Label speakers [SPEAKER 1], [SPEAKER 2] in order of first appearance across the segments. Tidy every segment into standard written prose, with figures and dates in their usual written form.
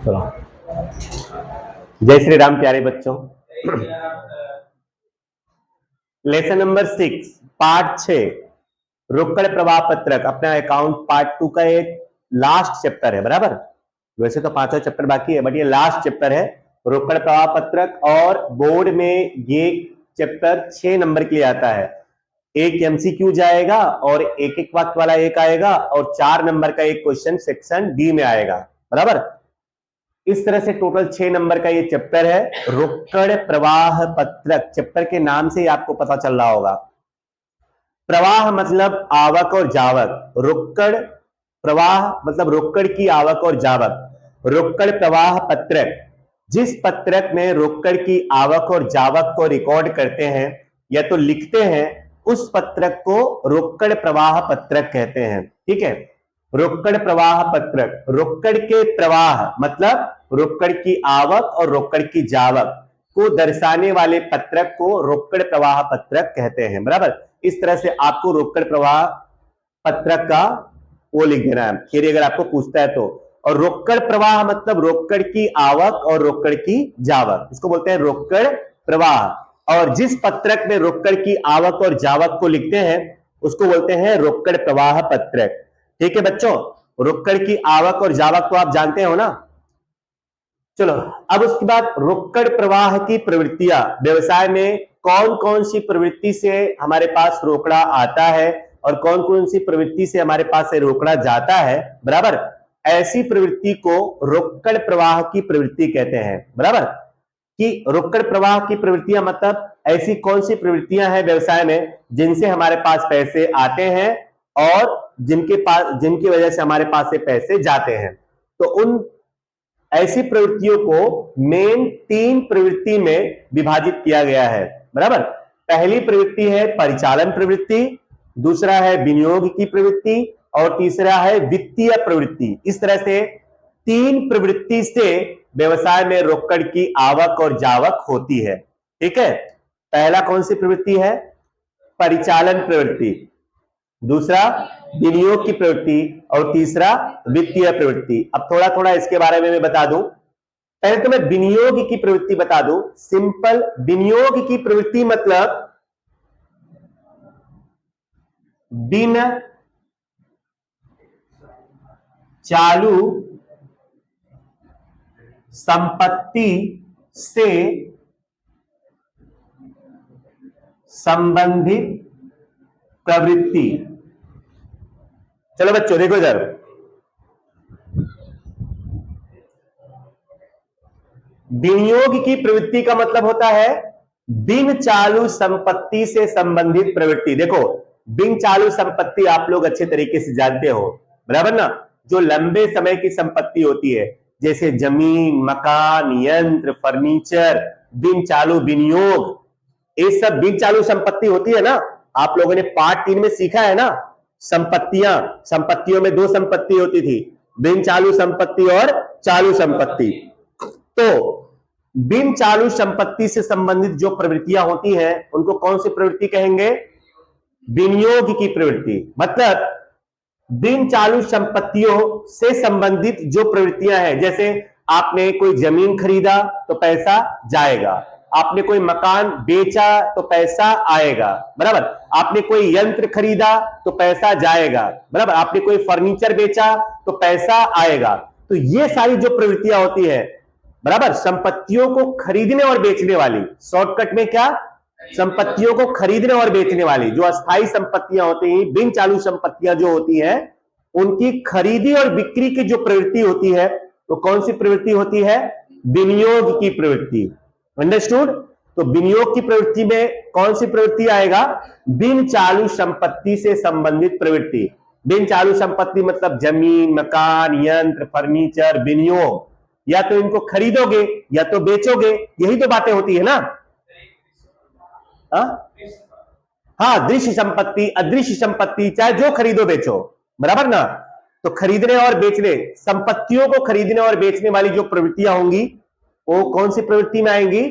[SPEAKER 1] चलो, जय श्री राम प्यारे बच्चों। लेसन नंबर 6 पार्ट 6 रोकड़ प्रवाह पत्रक अपना अकाउंट पार्ट 2 का एक लास्ट चैप्टर है। बराबर, वैसे तो 5वां चैप्टर बाकी है बट ये लास्ट चैप्टर है रोकड़ प्रवाह पत्रक। और बोर्ड में ये चैप्टर 6 नंबर के लिए आता है। एक एमसीक्यू जाएगा और एक एक वाक्य वाला एक आएगा और 4 नंबर का एक क्वेश्चन सेक्शन डी में आएगा। बराबर, इस तरह से टोटल 6 नंबर का ये चैप्टर है रोकड़ प्रवाह पत्रक। चैप्टर के नाम से ही आपको पता चल रहा होगा। प्रवाह मतलब आवक और जावक, रोकड़ प्रवाह मतलब रोकड़ की आवक और जावक। रोकड़ प्रवाह पत्रक, जिस पत्रक में रोकड़ की आवक और जावक को रिकॉर्ड करते हैं या तो लिखते हैं, उस पत्रक को रोकड़ प्रवाह पत्रक कहते हैं। ठीक है, रोकड़ प्रवाह पत्रक, रोकड़ के प्रवाह मतलब रोकड़ की आवक और रोकड़ की जावक को दर्शाने वाले पत्रक को रोकड़ प्रवाह पत्रक कहते हैं। बराबर, इस तरह से आपको रोकड़ प्रवाह पत्रक का वो लिख देना है फिर अगर आपको पूछता है तो। और रोकड़ प्रवाह मतलब रोकड़ की आवक और रोकड़ की जावक, इसको बोलते हैं रोकड़ प्रवाह। और जिस पत्रक में रोकड़ की आवक और जावक को लिखते हैं उसको बोलते हैं रोकड़ प्रवाह पत्रक। ठीक है बच्चों, रोकड़ की आवक और जावक तो आप जानते हो ना। चलो, अब उसके बाद रोकड़ प्रवाह की प्रवृत्तियां, व्यवसाय में कौन कौन सी प्रवृत्ति से हमारे पास रोकड़ा आता है और कौन कौन सी प्रवृत्ति से हमारे पास से रोकड़ा जाता है। बराबर, ऐसी प्रवृत्ति को रोकड़ प्रवाह की प्रवृत्ति कहते हैं। बराबर, कि रोकड़ प्रवाह की प्रवृत्तियां मतलब ऐसी कौन सी प्रवृत्तियां हैं व्यवसाय में जिनसे हमारे पास पैसे आते हैं और जिनकी वजह से हमारे पास से पैसे जाते हैं। तो उन ऐसी प्रवृत्तियों को मेन 3 प्रवृत्ति में विभाजित किया गया है। बराबर, पहली प्रवृत्ति है परिचालन प्रवृत्ति, दूसरा है विनियोग की प्रवृत्ति और तीसरा है वित्तीय प्रवृत्ति। इस तरह से 3 प्रवृत्ति से व्यवसाय में रोकड़ की आवक और जावक होती है। ठीक है, पहला कौन सी प्रवृत्ति है? परिचालन प्रवृत्ति, दूसरा विनियोग की प्रवृत्ति और तीसरा वित्तीय प्रवृत्ति। अब थोड़ा थोड़ा इसके बारे में मैं बता दूं। पहले तो मैं विनियोग की प्रवृत्ति बता दूं। सिंपल विनियोग की प्रवृत्ति मतलब बिन चालू संपत्ति से संबंधित प्रवृत्ति। चलो बच्चों देखो इधर, विनियोग की प्रवृत्ति का मतलब होता है बिन चालू संपत्ति से संबंधित प्रवृत्ति। देखो, बिन चालू संपत्ति आप लोग अच्छे तरीके से जानते हो। बराबर ना, जो लंबे समय की संपत्ति होती है जैसे जमीन, मकान, यंत्र, फर्नीचर, बिन चालू विनियोग, ये सब बिन चालू संपत्ति होती है ना। आप लोगों ने पार्ट 3 में सीखा है ना, संपत्तियों में 2 संपत्ति होती थी, बिन चालू संपत्ति और चालू संपत्ति। तो बिन चालू संपत्ति से संबंधित जो प्रवृत्तियां होती हैं उनको कौन सी प्रवृत्ति कहेंगे? विनियोग की प्रवृत्ति। मतलब बिन चालू संपत्तियों से संबंधित जो प्रवृत्तियां हैं, जैसे आपने कोई जमीन खरीदा तो पैसा जाएगा, आपने कोई मकान बेचा तो पैसा आएगा। बराबर, आपने कोई यंत्र खरीदा तो पैसा जाएगा। बराबर, आपने कोई फर्नीचर बेचा तो पैसा आएगा। तो ये सारी जो प्रवृत्तियां होती है, बराबर, संपत्तियों को खरीदने और बेचने वाली, शॉर्टकट में क्या, संपत्तियों को खरीदने और बेचने वाली जो अस्थायी संपत्तियां होती हैं, बिन चालू संपत्तियां जो होती हैं, उनकी खरीदी और बिक्री की जो प्रवृत्ति होती है तो कौन सी प्रवृत्ति होती है? विनियोग की प्रवृत्ति। अंडरस्टूड? तो विनियोग की प्रवृत्ति में कौन सी प्रवृत्ति आएगा? बिन चालू संपत्ति से संबंधित प्रवृत्ति। बिन चालू संपत्ति मतलब जमीन, मकान, यंत्र, फर्नीचर, विनियोग, या तो इनको खरीदोगे या तो बेचोगे, यही तो बातें होती है ना। हाँ, दृश्य संपत्ति, अदृश्य संपत्ति, चाहे जो खरीदो बेचो। बराबर ना, तो खरीदने और बेचने, संपत्तियों को खरीदने और बेचने वाली जो प्रवृत्तियां होंगी वो कौन सी प्रवृत्ति में आएंगी?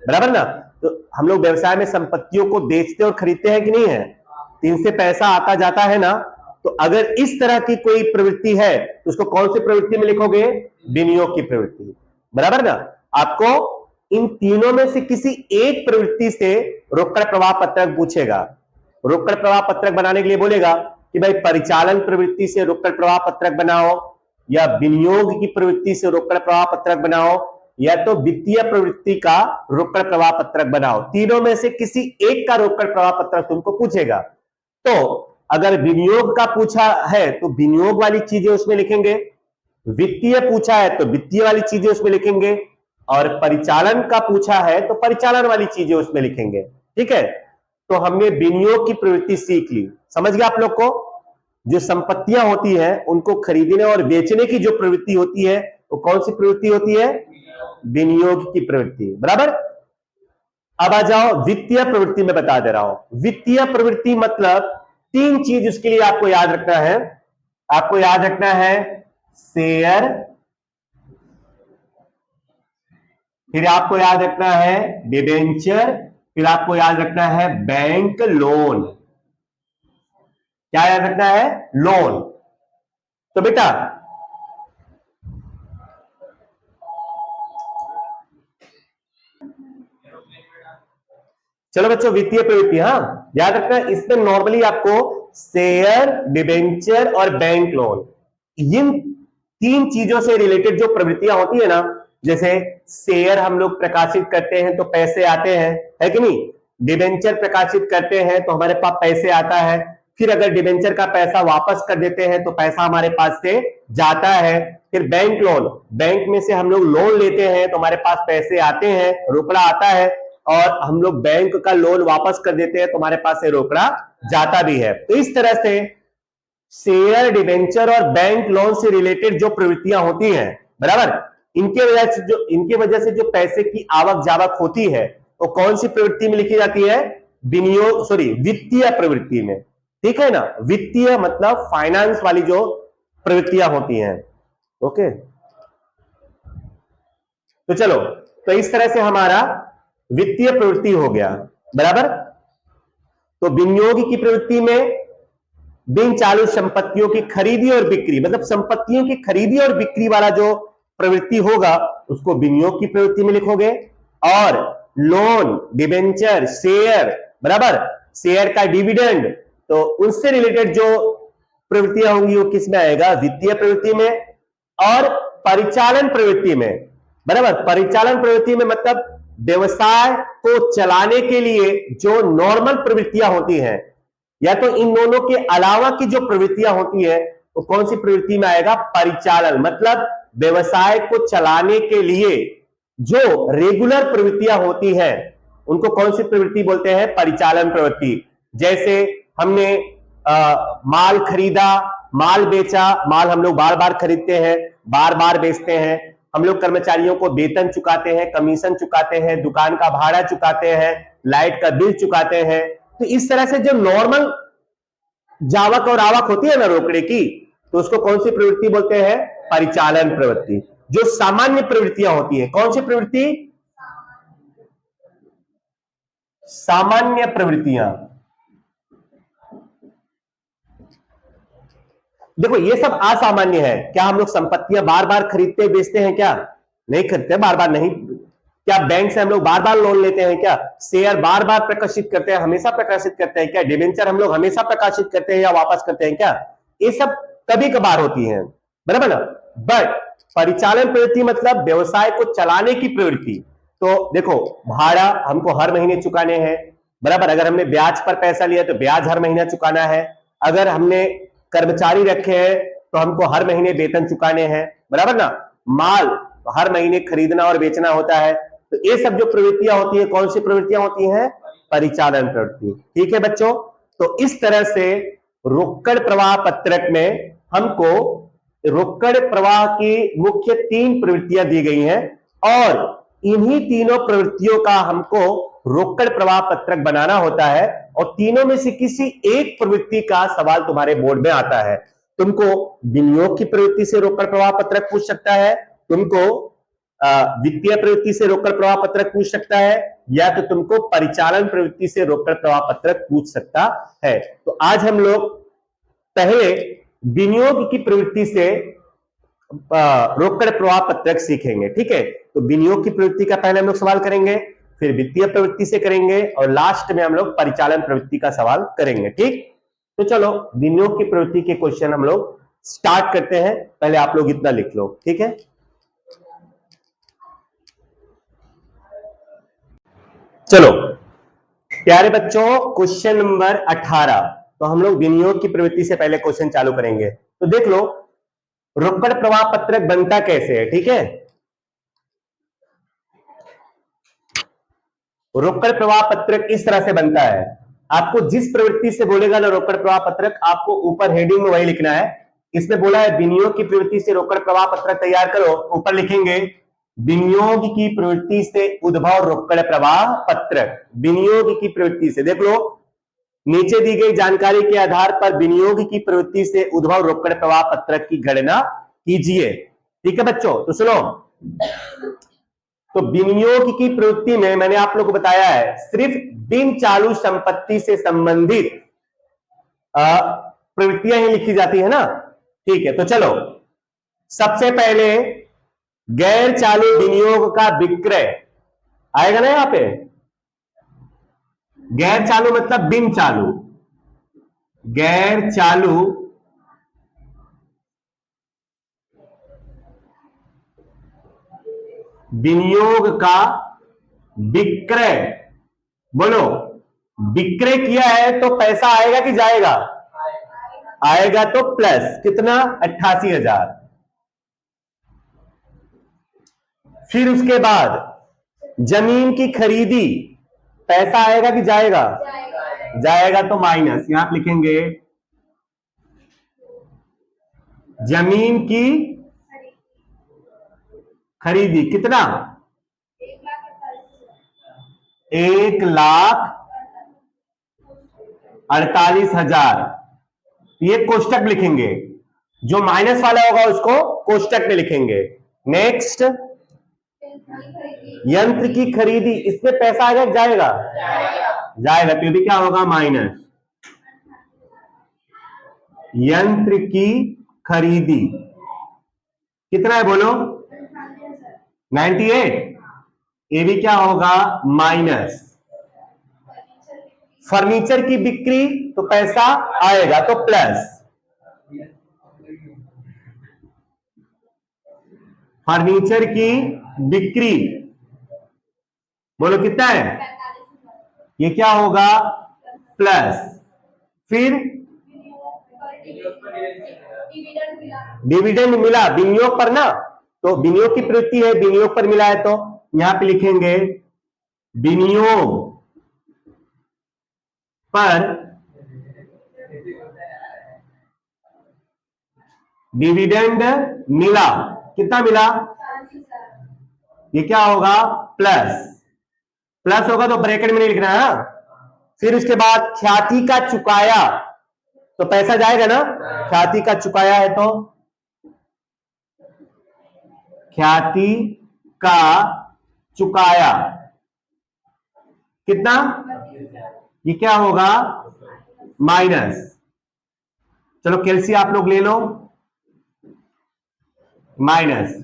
[SPEAKER 1] बराबर ना, तो हम लोग व्यवसाय में संपत्तियों को बेचते और खरीदते हैं कि नहीं है? इनसे पैसा आता जाता है ना। तो अगर इस तरह की कोई प्रवृत्ति है तो उसको कौन सी प्रवृत्ति में लिखोगे? विनियोग की प्रवृत्ति, बराबर ना। आपको इन तीनों में से किसी एक प्रवृत्ति से रोकड़ प्रवाह पत्रक पूछेगा। रोकड़ प्रवाह पत्रक बनाने के लिए बोलेगा कि भाई परिचालन प्रवृत्ति से रोकड़ प्रवाह पत्रक बनाओ, या विनियोग की प्रवृत्ति से रोकड़ प्रवाह पत्रक बनाओ, या तो वित्तीय प्रवृत्ति का रोकड़ प्रवाह पत्रक बनाओ। तीनों में से किसी एक का रोकड़ प्रवाह पत्रक तुमको पूछेगा। तो अगर विनियोग का पूछा है तो विनियोग वाली चीजें उसमें लिखेंगे, वित्तीय पूछा है तो वित्तीय वाली चीजें उसमें लिखेंगे, और परिचालन का पूछा है तो परिचालन वाली चीजें उसमें लिखेंगे। ठीक है, तो हमने विनियोग की प्रवृत्ति सीख ली। समझ गया आप लोग को? जो संपत्तियां होती हैं उनको खरीदने और बेचने की जो प्रवृत्ति होती है वो कौन सी प्रवृत्ति होती है? विनियोग की प्रवृत्ति, बराबर। अब आ जाओ वित्तीय प्रवृत्ति में बता दे रहा हूं। वित्तीय प्रवृत्ति मतलब तीन चीज उसके लिए आपको याद रखना है। आपको याद रखना है शेयर, फिर आपको याद रखना है डिबेंचर, फिर आपको याद रखना है बैंक लोन। क्या याद रखना है? लोन। तो बेटा चलो बच्चों, वित्तीय प्रवृत्ति, हाँ याद रखना, इसमें नॉर्मली आपको शेयर, डिबेंचर और बैंक लोन, इन तीन चीजों से रिलेटेड जो प्रवृत्तियां होती है ना, जैसे शेयर हम लोग प्रकाशित करते हैं तो पैसे आते हैं, है कि नहीं? डिबेंचर प्रकाशित करते हैं तो हमारे पास पैसे आता है, फिर अगर डिबेंचर का पैसा वापस कर देते हैं तो पैसा हमारे पास से जाता है। फिर बैंक लोन, बैंक में से हम लोग लोन लेते हैं तो हमारे पास पैसे आते हैं, रोकड़ा आता है, और हम लोग बैंक का लोन वापस कर देते हैं तो हमारे पास से रोकड़ा जाता भी है। तो इस तरह से शेयर, डिबेंचर और बैंक लोन से रिलेटेड जो प्रवृत्तियां होती हैं, बराबर, इनके वजह से जो पैसे की आवक जावक होती है वो कौन सी प्रवृत्ति में लिखी जाती है? वित्तीय प्रवृत्ति में। ठीक है ना? वित्तीय मतलब फाइनेंस वाली जो प्रवृत्तियां होती हैं। ओके, तो चलो, तो इस तरह से हमारा वित्तीय प्रवृत्ति हो गया, बराबर। तो विनियोग की प्रवृत्ति में बिन चालू संपत्तियों की खरीदी और बिक्री, मतलब संपत्तियों की खरीदी और बिक्री वाला जो प्रवृत्ति होगा उसको विनियोग की प्रवृत्ति में लिखोगे। और लोन, डिबेंचर, शेयर, बराबर, शेयर का डिविडेंड, तो उनसे रिलेटेड जो प्रवृत्तियां होंगी वो किस में आएगा? वित्तीय प्रवृत्ति में। और परिचालन प्रवृत्ति में, बराबर, परिचालन प्रवृत्ति में मतलब व्यवसाय को चलाने के लिए जो नॉर्मल प्रवृत्तियां होती हैं, या तो इन दोनों के अलावा की जो प्रवृत्तियां होती है वो कौन सी प्रवृत्ति में आएगा? परिचालन, मतलब व्यवसाय को चलाने के लिए जो रेगुलर प्रवृत्तियां होती हैं उनको कौन सी प्रवृत्ति बोलते हैं? परिचालन प्रवृत्ति। जैसे हमने माल खरीदा, माल बेचा, माल हम लोग बार बार खरीदते हैं, बार बार बेचते हैं, हम लोग कर्मचारियों को वेतन चुकाते हैं, कमीशन चुकाते हैं, दुकान का भाड़ा चुकाते हैं, लाइट का बिल चुकाते हैं। तो इस तरह से जो नॉर्मल जावक और आवक होती है ना रोकड़े की, तो उसको कौन सी प्रवृत्ति बोलते हैं? परिचालन प्रवृत्ति। जो सामान्य प्रवृत्तियां होती है, कौन सी प्रवृत्ति? सामान्य प्रवृत्तियां। देखो ये सब असामान्य है। क्या हम लोग संपत्तियां बार बार खरीदते बेचते हैं? क्या नहीं खरीदते, बार बार नहीं। क्या बैंक से हम लोग बार बार लोन लेते हैं? क्या शेयर बार बार प्रकाशित करते हैं, हमेशा प्रकाशित करते हैं? क्या डिबेंचर हम लोग हमेशा प्रकाशित करते हैं या वापस करते हैं? क्या ये सब कभी कभार होती है, बराबर ना। बट परिचालन प्रवृत्ति मतलब व्यवसाय को चलाने की प्रवृत्ति। तो देखो भाड़ा हमको हर महीने चुकाने हैं, बराबर। अगर हमने ब्याज पर पैसा लिया तो ब्याज हर महीना चुकाना है। अगर हमने कर्मचारी रखे हैं तो हमको हर महीने वेतन चुकाने हैं, बराबर ना। माल हर महीने खरीदना और बेचना होता है। तो ये सब जो प्रवृत्तियां होती है कौन सी प्रवृत्तियां होती हैं? परिचालन प्रवृत्ति। ठीक है बच्चों, तो इस तरह से रोकड़ प्रवाह पत्रक में हमको रोकड़ प्रवाह की मुख्य तीन प्रवृत्तियां दी गई हैं, और इन्हीं तीनों प्रवृत्तियों का हमको रोकड़ प्रवाह पत्रक बनाना होता है। और तीनों में से किसी एक प्रवृत्ति का सवाल तुम्हारे बोर्ड में आता है। तुमको विनियोग की प्रवृत्ति से रोकड़ प्रवाह पत्रक पूछ सकता है, तुमको वित्तीय प्रवृत्ति से रोकड़ प्रवाह पत्रक पूछ सकता है, या तो तुमको परिचालन प्रवृत्ति से रोकड़ प्रवाह पत्रक पूछ सकता है। तो आज हम लोग पहले विनियोग की प्रवृत्ति से रोकड़ प्रवाह पत्रक सीखेंगे, ठीक है। तो विनियोग की प्रवृत्ति का पहले हम लोग सवाल करेंगे, फिर वित्तीय प्रवृत्ति से करेंगे और लास्ट में हम लोग परिचालन प्रवृत्ति का सवाल करेंगे, ठीक। तो चलो विनियोग की प्रवृत्ति के क्वेश्चन हम लोग स्टार्ट करते हैं। पहले आप लोग इतना लिख लो, ठीक है। चलो प्यारे बच्चों, क्वेश्चन नंबर 18। तो हम लोग विनियोग की प्रवृत्ति से पहले क्वेश्चन चालू करेंगे। तो देख लो रोकड़ प्रवाह पत्रक बनता कैसे है, ठीक है। रोकड़ प्रवाह पत्रक इस तरह से बनता है। आपको जिस प्रवृत्ति से बोलेगा ना रोकड़ प्रवाह पत्रक, आपको ऊपर हेडिंग में वही लिखना है। इसमें बोला है विनियोग की प्रवृत्ति से रोकड़ प्रवाह पत्रक तैयार करो, ऊपर लिखेंगे विनियोग की प्रवृत्ति से उद्भव रोकड़ प्रवाह पत्रक। विनियोग की प्रवृत्ति से, देख लो नीचे दी गई जानकारी के आधार पर विनियोग की प्रवृत्ति से उद्भव रोकड़ प्रवाह पत्रक की गणना कीजिए, ठीक है बच्चों। तो सुनो, तो विनियोग की प्रवृत्ति में मैंने आप लोगों को बताया है सिर्फ बिन चालू संपत्ति से संबंधित प्रवृत्तियां ही लिखी जाती है ना, ठीक है। तो चलो सबसे पहले गैर चालू विनियोग का विक्रय आएगा ना यहां पे। गैर चालू मतलब बिन चालू, गैर चालू विनियोग का विक्रय। बोलो विक्रय किया है तो पैसा आएगा कि जाएगा? आएगा तो प्लस कितना? 88,000। फिर उसके बाद जमीन की खरीदी, पैसा आएगा कि जाएगा? जाएगा तो माइनस, यहां आप लिखेंगे जमीन की खरीदी कितना? 1,48,000। ये कोष्टक लिखेंगे, जो माइनस वाला होगा उसको कोष्टक में लिखेंगे। नेक्स्ट यंत्र की खरीदी, इसमें पैसा आएगा कि जाएगा? जाएगा तो ये भी क्या होगा? माइनस। यंत्र की खरीदी कितना है बोलो? 98। ये भी क्या होगा? माइनस। फर्नीचर की बिक्री तो पैसा आएगा तो प्लस। फर्नीचर की बिक्री बोलो कितना है? ये क्या होगा? प्लस। फिर डिविडेंड मिला विनियोग पर ना, तो विनियोग की प्रवृत्ति है, विनियोग पर मिला है तो यहां पे लिखेंगे विनियोग पर डिविडेंड मिला। कितना मिला? ये क्या होगा? प्लस। प्लस होगा तो ब्रैकेट में नहीं लिखना है। फिर उसके बाद ख्याति का चुकाया, तो पैसा जाएगा ना, ख्याति का चुकाया है तो ख्याति का चुकाया कितना? ये क्या होगा? माइनस। चलो कैलसी आप लोग ले लो, माइनस।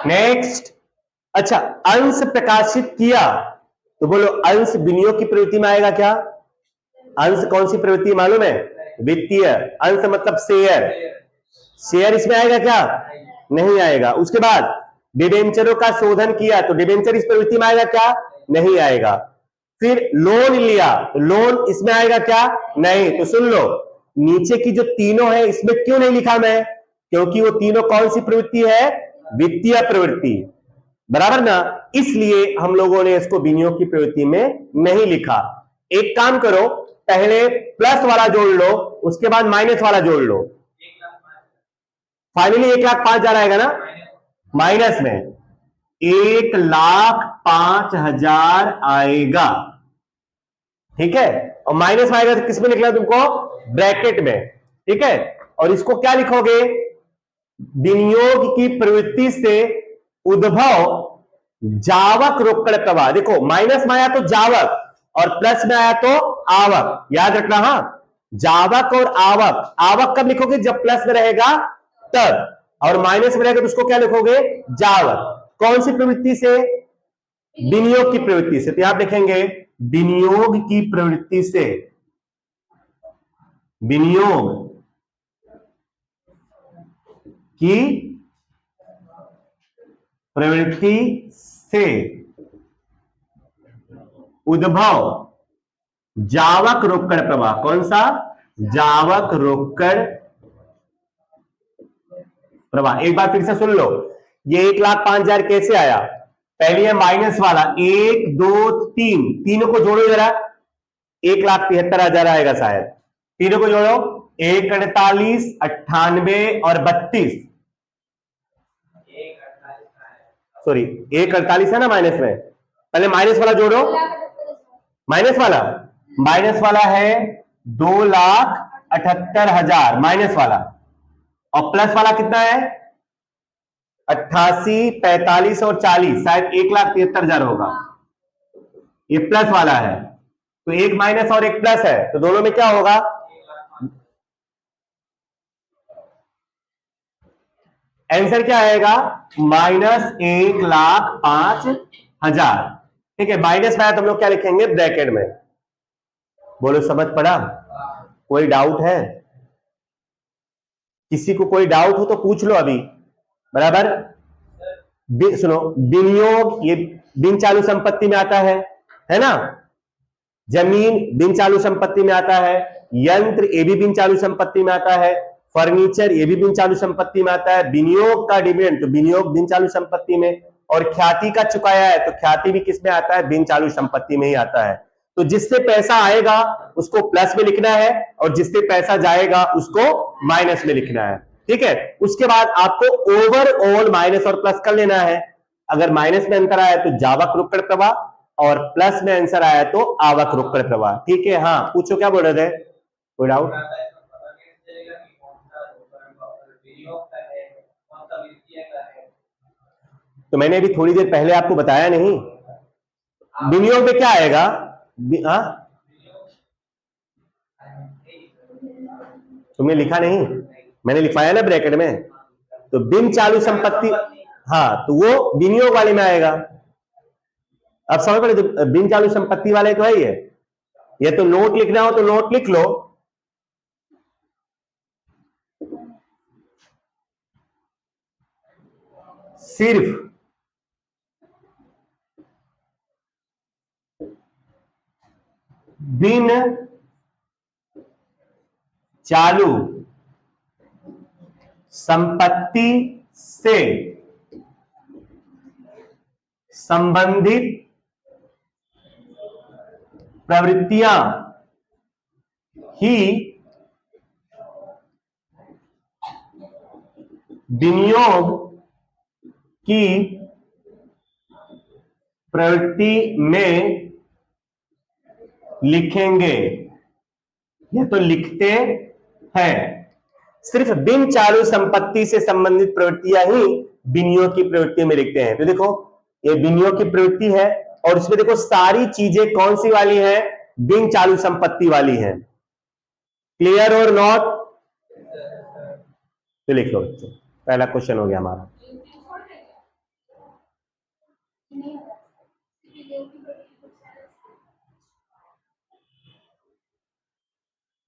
[SPEAKER 1] नेक्स्ट, अच्छा अंश प्रकाशित किया, तो बोलो अंश विनियोग की प्रवृत्ति में आएगा क्या? अंश कौन सी प्रवृत्ति मालूम है? वित्तीय। अंश मतलब शेयर, शेयर इसमें आएगा क्या? नहीं आएगा। उसके बाद डिबेंचरों का शोधन किया, तो डिबेंचर इस प्रवृत्ति में आएगा क्या? नहीं आएगा। फिर लोन लिया, तो लोन इसमें आएगा क्या? नहीं। तो सुन लो, नीचे की जो तीनों है इसमें क्यों नहीं लिखा मैं? क्योंकि वो तीनों कौन सी प्रवृत्ति है? वित्तीय प्रवृत्ति, बराबर ना, इसलिए हम लोगों ने इसको विनियोग की प्रवृत्ति में नहीं लिखा। एक काम करो, पहले प्लस वाला जोड़ लो, उसके बाद माइनस वाला जोड़ लो। फाइनली 1,05,000 आएगा ना माइनस में, 1,05,000 आएगा, ठीक है। और माइनस आएगा तो किसमें लिखना है तुमको? ब्रैकेट में, ठीक है। और इसको क्या लिखोगे? विनियोग की प्रवृत्ति से उद्भव जावक रोकड़ प्रवाह। देखो माइनस में आया तो जावक और प्लस में आया तो आवक, याद रखना। हाँ, जावक और आवक, आवक कब लिखोगे जब प्लस में रहेगा तब, और माइनस में रहेगा तो उसको क्या लिखोगे, जावक। कौन सी प्रवृत्ति से, विनियोग की प्रवृत्ति से। तो आप लिखेंगे विनियोग की प्रवृत्ति से, विनियोग की प्रवृत्ति से उद्भव जावक रोकड़ प्रवाह। कौन सा, जावक रोकड़ प्रवाह। एक बार फिर से सुन लो, ये 1,05,000 कैसे आया। पहले है माइनस वाला 1 2 3, तीनों को जोड़ो जरा, 1,73,000 आएगा शायद। तीनों को जोड़ो, 148 98 और 32, सॉरी 148 है ना माइनस में। पहले माइनस वाला जोड़ो, माइनस वाला है 2,78,000 माइनस वाला, और प्लस वाला कितना है 88 45 और 40, शायद 1,73,000 होगा। ये प्लस वाला है, तो एक माइनस और एक प्लस है, तो दोनों में क्या होगा, आंसर क्या आएगा, -1,05,000। ठीक है, माइनस में आया तो हम लोग क्या लिखेंगे ब्रैकेट में। बोलो समझ पड़ा, कोई डाउट है, किसी को कोई डाउट हो तो पूछ लो अभी, बराबर। सुनो, विनियोग ये बिन चालू संपत्ति में आता है ना। जमीन बिन चालू संपत्ति में आता है, यंत्र ये भी बिन चालू संपत्ति में आता है, फर्नीचर ये भी बिन चालू संपत्ति में आता है, विनियोग का डिविडेंड तो विनियोग बिन चालू संपत्ति में, और ख्याति का चुकाया है तो ख्याति भी किस में आता है, बिन चालू संपत्ति में ही आता है। तो जिससे पैसा आएगा उसको प्लस में लिखना है, और जिससे पैसा जाएगा उसको माइनस में लिखना है। ठीक है, उसके बाद आपको ओवरऑल माइनस और प्लस कर लेना है। अगर माइनस में अंतर आया तो जावक रोकड़ प्रवाह, और प्लस में आंसर आया तो आवक रोकड़ प्रवाह। ठीक है, हाँ पूछो क्या बोल रहे थे, कोई डाउट। तो मैंने अभी थोड़ी देर पहले आपको बताया नहीं, विनियोग में क्या आएगा, तुमने लिखा नहीं, मैंने लिखवाया ना ब्रैकेट में। तो बिन चालू संपत्ति, हाँ तो वो विनियोग वाले में आएगा। अब समझ पड़े, तो बिन चालू संपत्ति वाले तो है ये तो नोट लिखना हो तो नोट लिख लो। सिर्फ बिन चालू संपत्ति से संबंधित प्रवृत्तियां ही विनियोग की प्रवृत्ति में लिखेंगे, यह तो लिखते हैं। सिर्फ बिन चालू संपत्ति से संबंधित प्रवृत्तियां ही विनियोग की प्रवृत्ति में लिखते हैं। तो देखो ये विनियोग की प्रवृत्ति है, और इसमें देखो सारी चीजें कौन सी वाली है, बिन चालू संपत्ति वाली है। क्लियर और नॉट, तो लिख लो बच्चों, पहला क्वेश्चन हो गया हमारा।